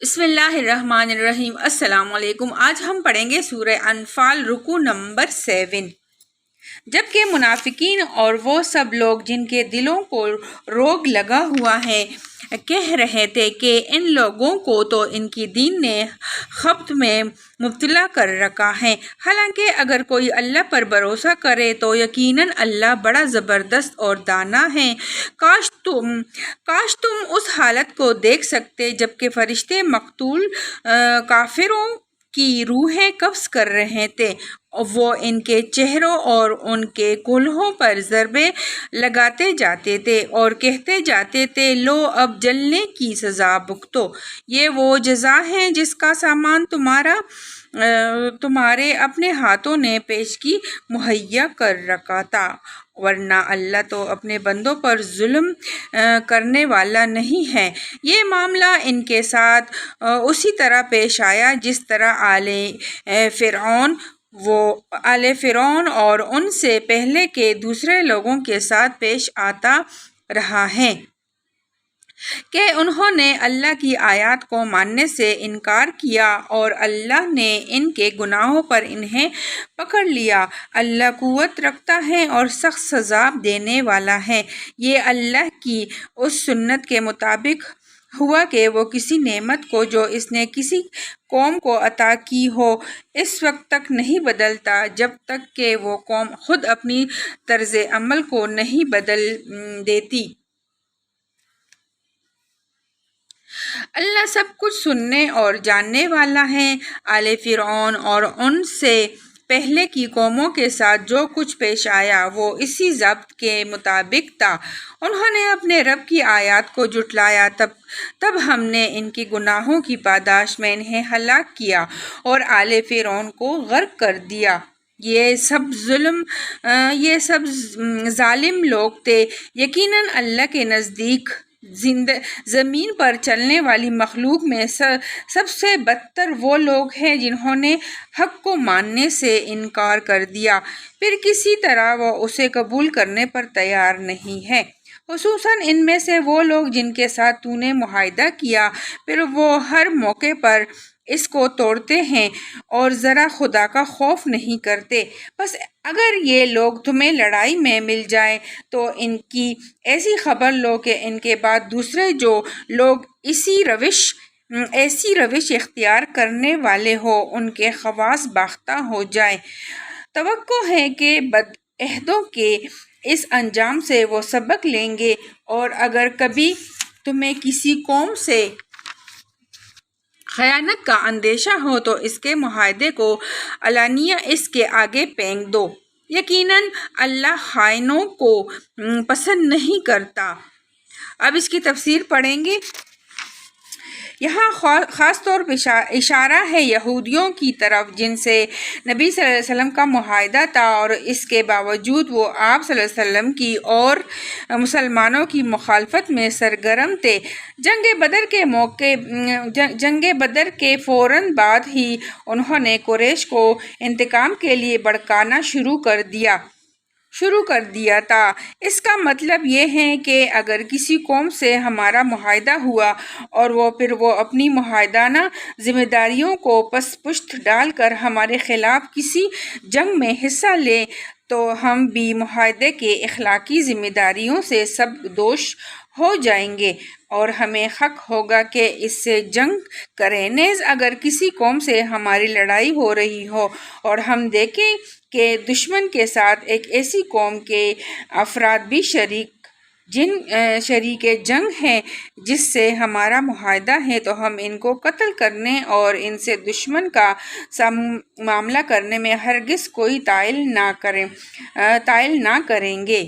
بسم اللہ الرحمن الرحیم۔ السلام علیکم۔ آج ہم پڑھیں گے سورہ انفال رکوع نمبر 7۔ جبکہ منافقین اور وہ سب لوگ جن کے دلوں کو روگ لگا ہوا ہے کہہ رہے تھے کہ ان لوگوں کو تو ان کی دین نے خبث میں مبتلا کر رکھا ہے، حالانکہ اگر کوئی اللہ پر بھروسہ کرے تو یقیناً اللہ بڑا زبردست اور دانا ہے۔ کاش تم اس حالت کو دیکھ سکتے جبکہ فرشتے مقتول کافروں کی روحیں قبض کر رہے تھے، وہ ان کے چہروں اور ان کے کولہوں پر ضربیں لگاتے جاتے تھے اور کہتے جاتے تھے، لو اب جلنے کی سزا بھگتو، یہ وہ جزا ہے جس کا سامان تمہارے اپنے ہاتھوں نے پیشگی مہیا کر رکھا تھا، ورنہ اللہ تو اپنے بندوں پر ظلم کرنے والا نہیں ہے۔ یہ معاملہ ان کے ساتھ اسی طرح پیش آیا جس طرح آل فرعون اور ان سے پہلے کے دوسرے لوگوں کے ساتھ پیش آتا رہا ہے کہ انہوں نے اللہ کی آیات کو ماننے سے انکار کیا اور اللہ نے ان کے گناہوں پر انہیں پکڑ لیا۔ اللہ قوت رکھتا ہے اور سخت سزا دینے والا ہے۔ یہ اللہ کی اس سنت کے مطابق ہوا کہ وہ کسی نعمت کو جو اس نے کسی قوم کو عطا کی ہو اس وقت تک نہیں بدلتا جب تک کہ وہ قوم خود اپنی طرز عمل کو نہیں بدل دیتی۔ اللہ سب کچھ سننے اور جاننے والا ہے۔ آل فرعون اور ان سے پہلے کی قوموں کے ساتھ جو کچھ پیش آیا وہ اسی ضابط کے مطابق تھا۔ انہوں نے اپنے رب کی آیات کو جھٹلایا، تب ہم نے ان کے گناہوں کی پاداش میں انہیں ہلاک کیا اور آل فرعون کو غرق کر دیا۔ یہ سب ظالم لوگ تھے۔ یقیناً اللہ کے نزدیک زمین پر چلنے والی مخلوق میں سب سے بدتر وہ لوگ ہیں جنہوں نے حق کو ماننے سے انکار کر دیا پھر کسی طرح وہ اسے قبول کرنے پر تیار نہیں ہے، خصوصاً ان میں سے وہ لوگ جن کے ساتھ تو نے معاہدہ کیا پھر وہ ہر موقع پر اس کو توڑتے ہیں اور ذرا خدا کا خوف نہیں کرتے۔ بس اگر یہ لوگ تمہیں لڑائی میں مل جائیں تو ان کی ایسی خبر لو کہ ان کے بعد دوسرے جو لوگ ایسی روش اختیار کرنے والے ہوں ان کے خواص باختہ ہو جائیں۔ توقع ہے کہ بدعہدوں کے اس انجام سے وہ سبق لیں گے، اور اگر کبھی تمہیں کسی قوم سے خیانت کا اندیشہ ہو تو اس کے معاہدے کو علانیہ اس کے آگے پھینک دو، یقیناً اللہ خائنوں کو پسند نہیں کرتا۔ اب اس کی تفسیر پڑھیں گے۔ یہاں خاص طور پر اشارہ ہے یہودیوں کی طرف جن سے نبی صلی اللہ علیہ وسلم کا معاہدہ تھا اور اس کے باوجود وہ آپ صلی اللہ علیہ وسلم کی اور مسلمانوں کی مخالفت میں سرگرم تھے۔ جنگ بدر کے فوراً بعد ہی انہوں نے قریش کو انتقام کے لیے بھڑکانا شروع کر دیا تھا۔ اس کا مطلب یہ ہے کہ اگر کسی قوم سے ہمارا معاہدہ ہوا اور پھر وہ اپنی معاہدانہ ذمہ داریوں کو پس پشت ڈال کر ہمارے خلاف کسی جنگ میں حصہ لے تو ہم بھی معاہدے کے اخلاقی ذمہ داریوں سے سبکدوش ہو جائیں گے اور ہمیں حق ہوگا کہ اس سے جنگ کریں۔ نیز اگر کسی قوم سے ہماری لڑائی ہو رہی ہو اور ہم دیکھیں کہ دشمن کے ساتھ ایک ایسی قوم کے افراد بھی شریک جنگ ہیں جس سے ہمارا معاہدہ ہے تو ہم ان کو قتل کرنے اور ان سے دشمن کا سا معاملہ کرنے میں ہرگز کوئی تائل نہ کریں گے۔